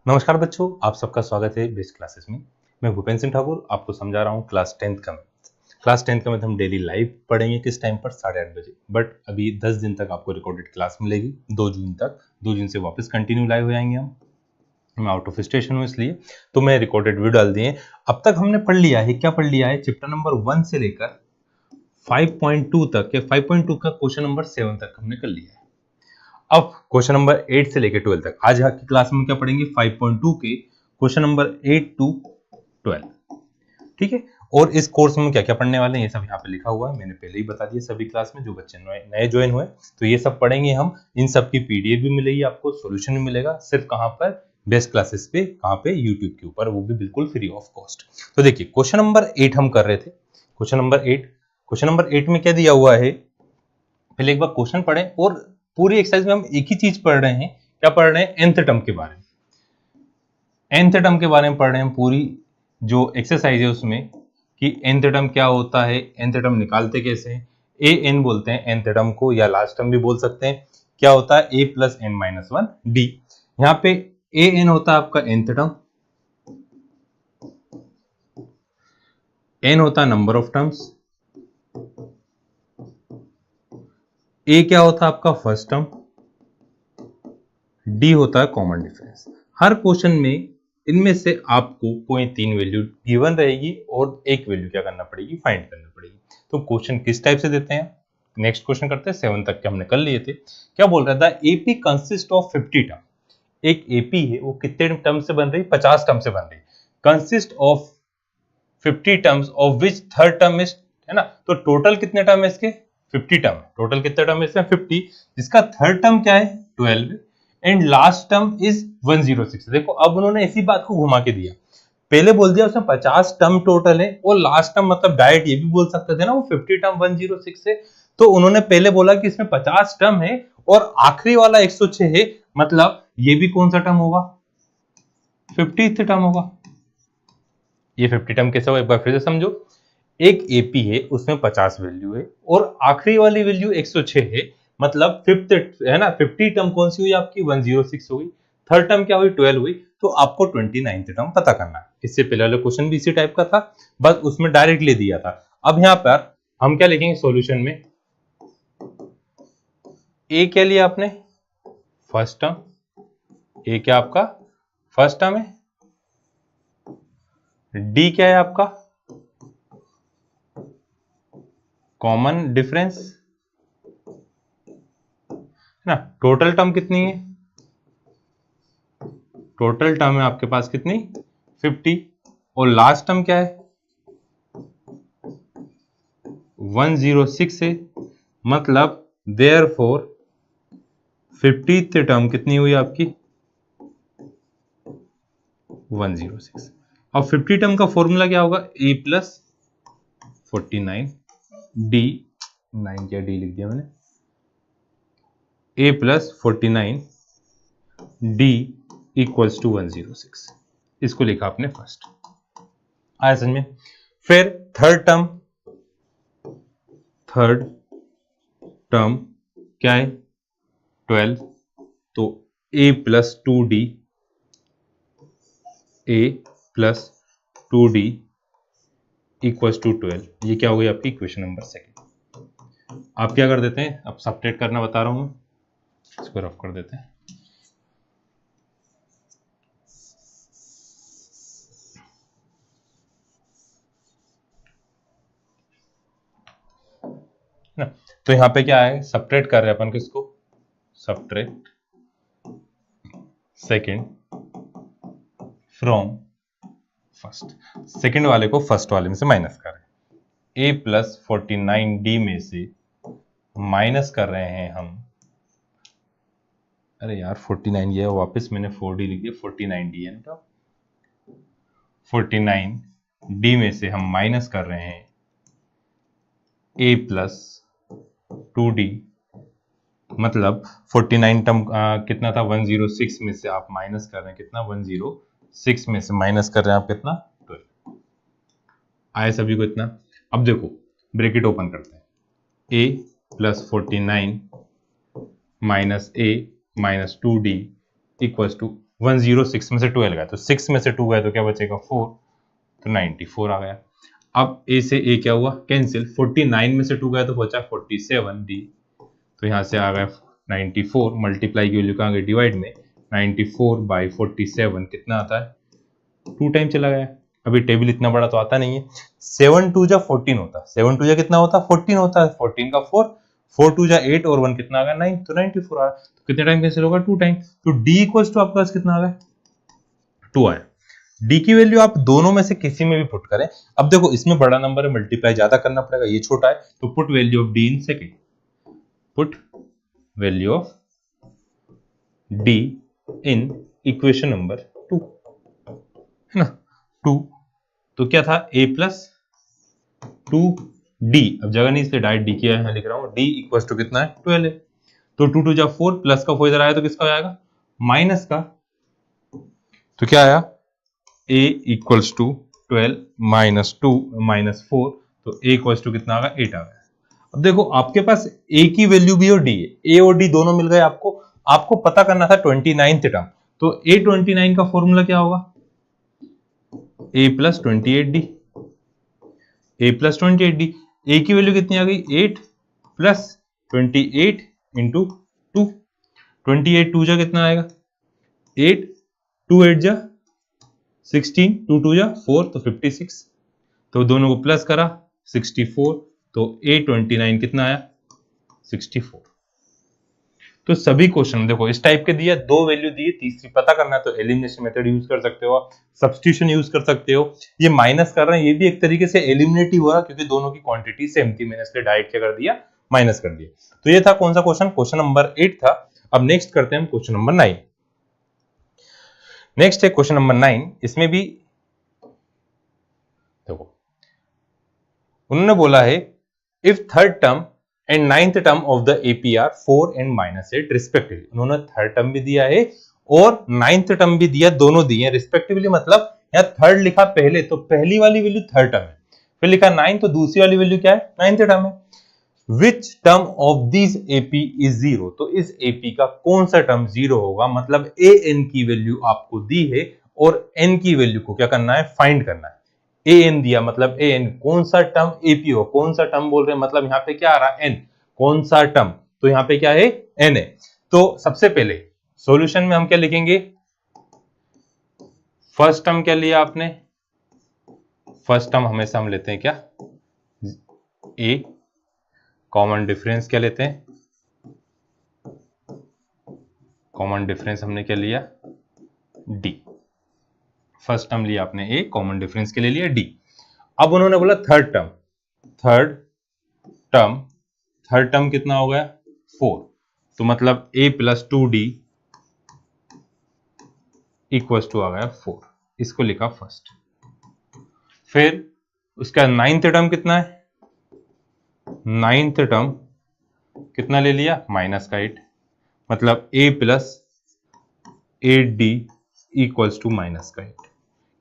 नमस्कार बच्चों, आप सबका स्वागत है बेस्ट क्लासेस में। मैं भूपेंद्र सिंह ठाकुर आपको समझा रहा हूँ क्लास 10th का मैथ। क्लास 10th का मैथ हम डेली लाइव पढ़ेंगे किस टाइम पर 8:30 बजे। बट अभी 10 दिन तक आपको रिकॉर्डेड क्लास मिलेगी 2 जून तक। 2 जून से वापस कंटिन्यू लाइव हो जाएंगे हम। मैं आउट ऑफ स्टेशन हूँ इसलिए तो मैं रिकॉर्डेड वीडियो डाल दिए। अब तक हमने पढ़ लिया है, क्या पढ़ लिया है, चैप्टर नंबर 1 से लेकर 5.2 तक या 5.2 का क्वेश्चन नंबर 7 तक हमने कर लिया है। अब क्वेश्चन नंबर 8 से लेकर 12 तक आज की क्लास में क्या पढ़ेंगे, 5.2 के क्वेश्चन नंबर 8 to 12। ठीक है, और इस कोर्स में क्या क्या पढ़ने वाले हैं ये सब यहाँ पे लिखा हुआ है, मैंने पहले ही बता दिया। सभी क्लास में जो बच्चे नए ज्वाइन हुए तो ये सब पढ़ेंगे हम। इन सब की पीडीएफ भी मिलेगी आपको, सॉल्यूशन भी मिलेगा। सिर्फ कहाँ पर, बेस्ट क्लासेस पे, कहाँ पे, यूट्यूब के ऊपर, वो भी बिल्कुल फ्री ऑफ कॉस्ट। तो देखिए क्वेश्चन नंबर 8 हम कर रहे थे। क्वेश्चन नंबर 8 में क्या दिया हुआ है, पहले एक बार क्वेश्चन पढ़ें। और पूरी एक्सरसाइज में हम एक ही चीज पढ़ रहे हैं, क्या पढ़ रहे हैं, nth टर्म के बारे में। nth टर्म के बारे में पढ़ रहे हैं, पूरी जो एक्सरसाइज है उसमें कि nth टर्म क्या होता है, nth टर्म निकालते कैसे हैं। ए एन बोलते हैं nth टर्म को, या लास्ट टर्म भी बोल सकते हैं। क्या होता है, a plus n minus one d. यहाँ पे ए एन होता है आपका nth टर्म, एन होता है नंबर ऑफ टर्म्स, ए क्या होता है आपका फर्स्ट टर्म, डी होता है कॉमन डिफरेंस। हर क्वेश्चन में इनमें से आपको कोई 3 वैल्यू गिवन रहेगी और एक वैल्यू क्या करना पड़ेगी, फाइंड करना पड़ेगी। तो क्वेश्चन किस टाइप से देते हैं, नेक्स्ट क्वेश्चन करते हैं। 7 तक के हमने कर लिए थे। क्या बोल रहा था, एपी कंसिस्ट ऑफ 50 टर्म। एक एपी है वो कितने टर्म से बन रही, 50 टर्म से बन रही। Consist of 50 terms of which third term is, है ना। तो टोटल कितने टर्म है इसके, 50 टर्म। टोटल कितने टर्म है इसमें, 50। जिसका थर्ड टर्म क्या है, 12, एंड लास्ट टर्म इज 106। देखो अब उन्होंने इसी बात को घुमा के दिया। पहले बोल दिया उसमें 50 टर्म टोटल है, और लास्ट टर्म मतलब डायरेक्ट ये भी बोल सकते थे ना, वो 50 टर्म 106 है। तो उन्होंने पहले बोला कि इसमें 50 टर्म है और आखिरी वाला 106 है, मतलब ये भी कौन सा टर्म होगा, 50th टर्म होगा। ये 50 टर्म कैसे होगा, एक बार फिर से समझो। एक एपी है, उसमें 50 वैल्यू है और आखिरी वाली वैल्यू 106 है, मतलब फिफ्थ है ना। 50 टर्म कौन सी हुई आपकी, 106 हुई। थर्ड टर्म क्या हुई, 12 हुई। तो आपको 29th टर्म पता करना है। इससे पहले वाला क्वेश्चन भी इसी टाइप का था, बस उसमें डायरेक्टली दिया था। अब यहाँ पर हम क्या लिखेंगे सॉल्यूशन में, ए क्या लिया आपने, फर्स्ट टर्म। ए क्या आपका फर्स्ट टर्म है। डी क्या है आपका, कॉमन डिफरेंस, है ना। टोटल टर्म कितनी है, टोटल टर्म है आपके पास कितनी, 50। और लास्ट टर्म क्या है, 106 है, मतलब देयरफॉर 50th टर्म कितनी हुई आपकी, 106। अब 50 टर्म का फॉर्मूला क्या होगा, ए प्लस 49 डी, 9 क्या डी लिख दिया मैंने, ए प्लस 49 डी इक्वल्स टू 106। इसको लिखा आपने फर्स्ट, आया समझ में। फिर थर्ड टर्म क्या है, 12। तो a plus 2d, a plus 2d equals to 12। ये क्या हो गई आपकी इक्वेशन नंबर 2। आप क्या कर देते हैं, अब सब्ट्रैक्ट करना बता रहा हूं मैं, इसको रफ कर देते हैं। ना, तो यहाँ पे क्या है, सब्ट्रैक्ट कर रहे हैं अपन किसको, subtract second from first. Second वाले को फर्स्ट वाले में से माइनस कर रहे हैं। a प्लस 49d में से माइनस कर रहे हैं हम, अरे यार 49 ये वापस मैंने 4d लिख दिया, 49d है ना। 49d में से हम माइनस कर रहे हैं a प्लस 2d, मतलब 49 टर्म कितना था, 106 में से आप माइनस कर रहे हैं कितना, 106 में से माइनस कर रहे हैं आप कितना, 12। आए सभी को इतना। अब देखो ब्रैकेट ओपन करते हैं, a plus 49 minus a minus 2d equals to 106 में से 12 गया तो 6 में से 2 गया तो क्या बचेगा 4, तो 94 आ गया। अब ए से ए क्या हुआ कैंसिल, 49 में से 2 गया तो बचा 47 डी, तो यहाँ से आ गया 94, मल्टीप्लाई की वैल्यू कहाँ गई डिवाइड में, 94 बाई 47 कितना आता है 2 टाइम चला गया। अभी टेबल इतना बड़ा तो आता नहीं है, 7 2 जा 14 होता है, 7 2 जा कितना होता है 14 होता है, 14 का 4, 4 2 जा 8 और 1 कितना आ गया 9, तो 94 आ गया। तो कितने टाइम कैंसिल होगा 2 टाइम, तो डी इक्वल्स टू आपके पास कितना आ गया 2 आया। डी की वैल्यू आप दोनों में से किसी में भी पुट करें। अब देखो इसमें बड़ा नंबर है, मल्टीप्लाई ज्यादा करना पड़ेगा, ये छोटा है, तो put value of D in second, put value of D in equation number 2 है ना, 2, तो क्या था a प्लस 2d, अब जगह नहीं इसलिए डायरेक्ट डी किया है, लिख रहा हूं d इक्वल टू कितना है 12 है, तो 2 2 जा 4 प्लस का 4 इधर आया तो किसका हो जाएगा माइनस का, तो क्या आया a equals to 12 minus 2 minus 4, तो a इक्वल्स टू कितना आ गया 8 आ गया। अब देखो आपके पास a की वैल्यू भी और d है, a और d दोनों मिल गए, आपको पता करना था 29th टर्म, तो a29 का फॉर्मूला क्या होगा a plus 28d, a plus 28d, a की वैल्यू कितनी आ गई 8 प्लस 28 इंटू 2, 28 2 जा कितना आएगा 8, 2 8 जा 16, 2 2 जा 4 तो 56, तो दोनों को प्लस करा 64, तो a29 कितना आया 64। तो सभी क्वेश्चन देखो इस टाइप के दिया, दो वैल्यू दी, तीसरी पता करना है तो एलिमिनेशन मेथड यूज कर सकते हो, सब्स्टिट्यूशन यूज कर सकते हो। ये माइनस कर रहे हैं, ये भी एक तरीके से एलिमिनेट ही हो रहा क्योंकि दोनों की क्वांटिटी सेम थी, मैंने इसलिए डायरेक्ट क्या कर दिया माइनस कर दिया। तो ये था कौन सा क्वेश्चन, क्वेश्चन नंबर 8 था। अब नेक्स्ट करते हैं हम क्वेश्चन नंबर 9। नेक्स्ट है क्वेश्चन नंबर 9, इसमें भी देखो उन्होंने बोला है if third term and ninth term of the APR 4 and -8 respectively, उन्होंने थर्ड टर्म भी दिया है और नाइन्थ टर्म भी दिया, दोनों दिए हैं रिस्पेक्टिवली, मतलब यहाँ थर्ड लिखा पहले तो पहली वाली वैल्यू थर्ड टर्म है, फिर लिखा 9 तो दूसरी वाली वैल्यू क्या है नाइन्थ टर्म है। Which term of this AP is 0, तो इस एपी का कौन सा टर्म 0 होगा, मतलब ए एन की वैल्यू आपको दी है और एन की वैल्यू को क्या करना है फाइंड करना है। ए एन दिया मतलब ए एन, कौन सा टर्म एपी हो, कौन सा टर्म बोल रहे हैं, मतलब यहाँ पे क्या आ रहा है एन, कौन सा टर्म, तो यहाँ पे क्या है एन है। तो सबसे पहले सॉल्यूशन में हम क्या लिखेंगे, फर्स्ट टर्म क्या लिया आपने, फर्स्ट टर्म हमेशा हम लेते हैं क्या ए, कॉमन डिफरेंस क्या लेते हैं, कॉमन डिफरेंस हमने क्या लिया डी, फर्स्ट टर्म लिया आपने ए, कॉमन डिफरेंस के लिए लिया डी। अब उन्होंने बोला थर्ड टर्म, थर्ड टर्म कितना हो गया 4, तो मतलब a plus 2d equals to आ गया 4, इसको लिखा फर्स्ट। फिर उसका नाइन्थ टर्म कितना है, नाइन्थ टर्म कितना ले लिया माइनस का 8, मतलब a plus 8d equals to minus का 8।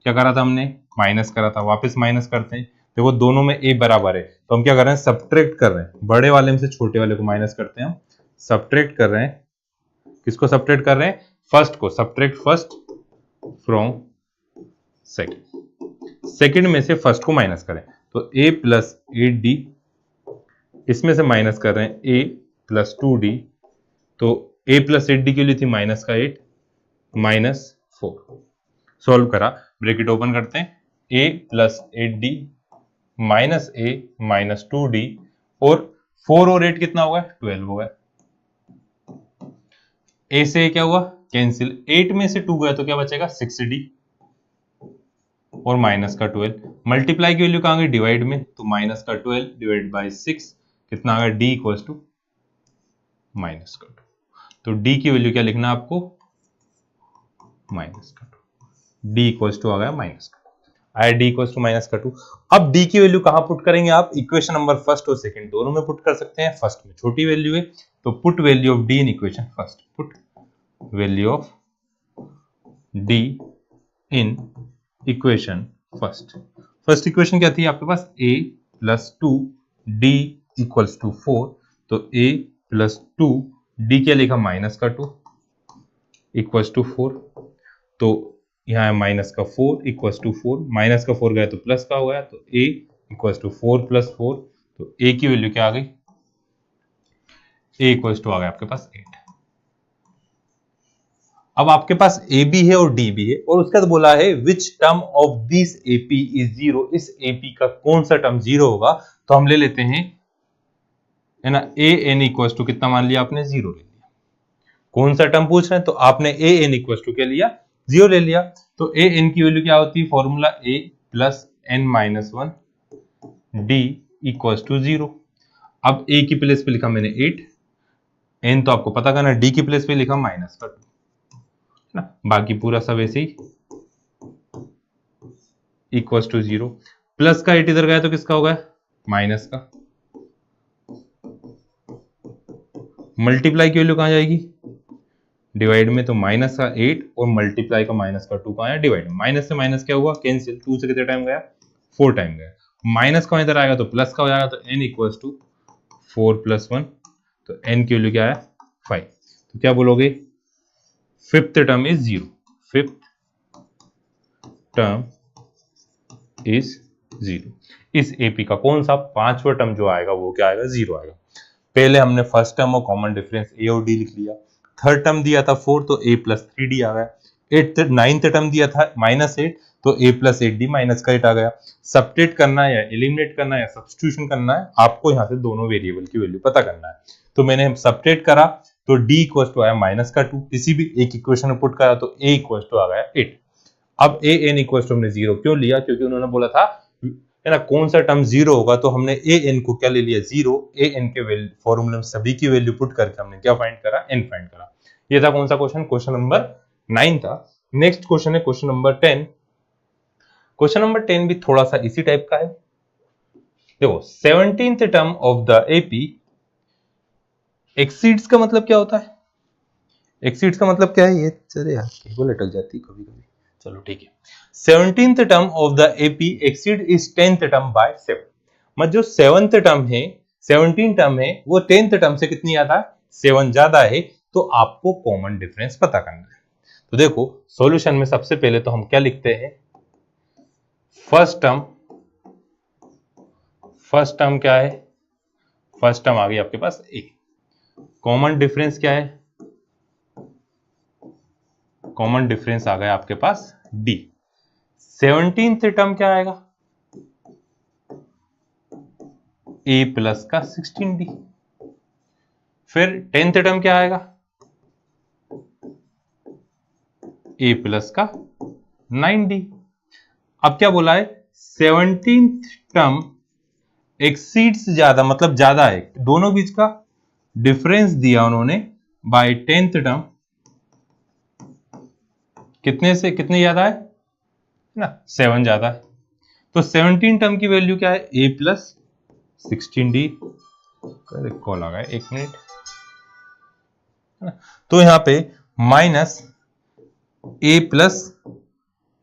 क्या करा था हमने माइनस करा था, वापस माइनस करते हैं, देखो दोनों में a बराबर है तो हम क्या कर रहे हैं सब्ट्रैक्ट कर रहे हैं, बड़े वाले में से छोटे वाले को माइनस करते हैं, हम सब्ट्रैक्ट कर रहे हैं, किसको सब्ट्रैक्ट कर रहे हैं फर्स्ट को, subtract first from second, second में से फर्स्ट को माइनस करें, तो a प्लस 8d, इसमें से माइनस कर रहे हैं a प्लस 2d, तो a प्लस 8d के लिए थी माइनस का 8 माइनस 4, सॉल्व करा, ब्रैकेट ओपन करते हैं, a plus 8d minus a minus 2d, और 4 और 8 कितना होगा 12 होगा, a से क्या हुआ कैंसिल, 8 में से 2 गया तो क्या बचेगा 6d और माइनस का 12, मल्टीप्लाई की वैल्यू कहां गई डिवाइड में, तो माइनस का 12 डिवाइड बाय 6 कितना आ गया d इक्वल्स टू माइनस का 2, तो d की वैल्यू क्या लिखना आपको माइनस का 2, d इक्वल्स टू आ गया माइनस का 2, आया d इक्वल्स टू माइनस का 2। अब d की वैल्यू कहां पुट करेंगे आप, इक्वेशन नंबर फर्स्ट और सेकंड दोनों में पुट कर सकते हैं, फर्स्ट में छोटी वैल्यू है तो put value of d in equation first, put value of d in equation first. First equation क्या थी आपके पास a plus 2d equals to 4, तो a प्लस 2d क्या लिखा माइनस का 2 इक्वल्स टू 4, तो यहाँ है माइनस का 4 इक्वल्स टू 4, माइनस का 4 गया तो प्लस का हो गया, तो a इक्वल्स टू 4 प्लस 4, तो a की वैल्यू क्या आ गई, a इक्वल्स टू आ गया आपके पास 8। अब आपके पास ए बी है और डी बी है, और उसके बाद बोला है which term of this AP is zero, इस एपी का कौन सा टर्म जीरो होगा, तो हम ले लेते हैं, है ना, ए एन इक्वल टू कितना मान लिया आपने, जीरो ले लिया। कौन सा टर्म पूछ रहे हैं, तो आपने ए एन इक्वल टू क्या लिया, जीरो ले लिया। तो ए एन की वैल्यू क्या होती है, formula a plus n minus one d equal to zero. अब ए की प्लेस पे लिखा मैंने 8, एन तो आपको पता करना, डी की प्लेस पे लिखा माइनस का 2 ना, बाकी पूरा सब ऐसे ही इक्वल टू जीरो। प्लस का 8 इधर गया तो किसका होगा, माइनस का। मल्टीप्लाई की वैल्यू कहां जाएगी, डिवाइड में, तो माइनस का 8 और मल्टीप्लाई का माइनस का 2 कहां है, डिवाइड में। माइनस से माइनस क्या हुआ, कैंसिल, 2 से कितने टाइम गया, 4 टाइम गया। माइनस का इधर आएगा तो प्लस का हो जाएगा, तो n इक्वल्स टू 4 प्लस 1, तो n की वैल्यू क्या है 5। तो क्या बोलोगे, fifth term is zero, fifth term is zero. इस एपी का कौन सा पांचवा टर्म जो आएगा वो क्या आएगा, जीरो आएगा। पहले हमने फर्स्ट टर्म और कॉमन डिफरेंस ए और डी लिख लिया। थर्ड टर्म दिया था 4, तो a प्लस 3d आ गया। नाइन्थ टर्म दिया था -8, तो a प्लस 8d माइनस का 8 आ गया। सब्ट्रैक्ट करना है या एलिमिनेट करना है या सब्स्टिट्यूशन करना है, आपको यहाँ से दोनों वेरिएबल की वैल्यू पता करना है। तो मैंने सब्ट्रैक्ट करा तो d इक्वल टू आया माइनस का 2, किसी भी एक इक्वेशन में पुट करा तो a इक्वल टू आ गया 8। अब a n इक्वल टू हमने जीरो क्यों लिया, क्योंकि उन्होंने बोला था, है ना, कौन सा टर्म जीरो होगा, तो हमने ए एन को क्या ले लिया, जीरो। ए एन के फॉर्मूले में सभी की वैल्यू पुट करके हमने क्या फाइंड करा, एन फाइंड करा। ये था कौन सा क्वेश्चन, क्वेश्चन नंबर 9 था। नेक्स्ट क्वेश्चन है क्वेश्चन नंबर 10। क्वेश्चन नंबर 10 भी थोड़ा सा इसी टाइप का है। देखो, 17th term of the AP exceeds का मतलब क्या होता है, एक्सीड्स का मतलब क्या है, ये चले यार केबल अटक जाती कभी कभी, चलो ठीक है। 17th term of the AP exceed is 10th term by 7। मतलब जो 7th टर्म है, 17 टर्म है, वो 10th टर्म से कितनी ज्यादा है, 7 ज्यादा है। तो आपको कॉमन डिफरेंस पता करना है। तो देखो सॉल्यूशन में सबसे पहले तो हम क्या लिखते हैं, फर्स्ट टर्म क्या है, फर्स्ट टर्म आ गई आपके पास ए। कॉमन डिफरेंस क्या है, कॉमन डिफरेंस आ गया आपके पास डी। 17th टर्म क्या आएगा, a प्लस का 16d। फिर 10th टर्म क्या आएगा, a प्लस का 9d। अब क्या बोला है, 17th टर्म एक्सीड्स ज्यादा, मतलब ज्यादा है, दोनों बीच का डिफरेंस दिया उन्होंने बाय 10th टर्म, कितने से कितने ज्यादा है ना, 7 ज्यादा है। तो 17 टर्म की वैल्यू क्या है, a प्लस 16d। कॉल आ गया, एक मिनट। तो यहां पे minus a plus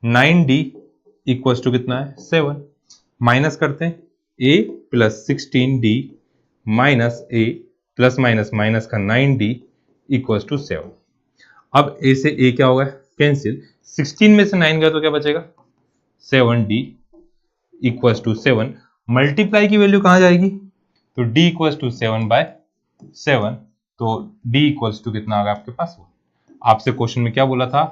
9d equal to कितना है, 7। माइनस करते हैं, a plus 16d minus a plus minus minus का 9d इक्वल टू 7। अब a से a क्या होगा, कैंसिल। 16 में से 9 गया तो क्या बचेगा, 7d इक्वल टू 7। मल्टीप्लाई की वैल्यू कहां जाएगी, तो d इक्वल टू 7 बाय 7, तो d इक्वल टू कितना आ गया आपके पास। आपसे क्वेश्चन में क्या बोला था,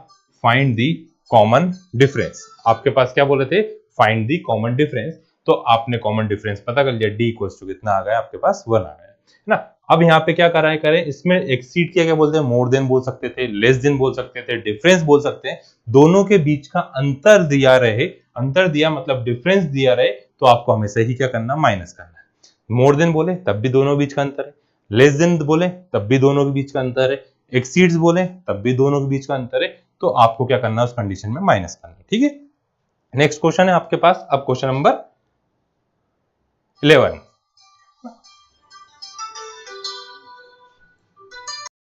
फाइंड दी कॉमन डिफरेंस। आपके पास क्या बोले थे, फाइंड दी कॉमन डिफरेंस। तो आपने कॉमन डिफरेंस पता कर लिया, d इक्वल टू कितना आ गया आपके पास, 1 आ गया, है ना। अब यहाँ पे क्या कराए करें, इसमें एक्सीड क्या क्या बोलते हैं, मोर देन बोल सकते थे, लेस देन बोल सकते थे, डिफरेंस बोल सकते हैं। दोनों के बीच का अंतर दिया रहे, अंतर दिया मतलब डिफरेंस दिया रहे, तो आपको हमेशा ही क्या करना, माइनस करना है। मोर देन बोले तब भी दोनों बीच का अंतर है, लेस देन बोले तब भी दोनों के बीच का अंतर है, एक्सीड्स बोले तब भी दोनों के बीच का अंतर है। तो आपको क्या करना है, उस कंडीशन में माइनस करना है, ठीक है। नेक्स्ट क्वेश्चन है आपके पास, अब क्वेश्चन नंबर 11।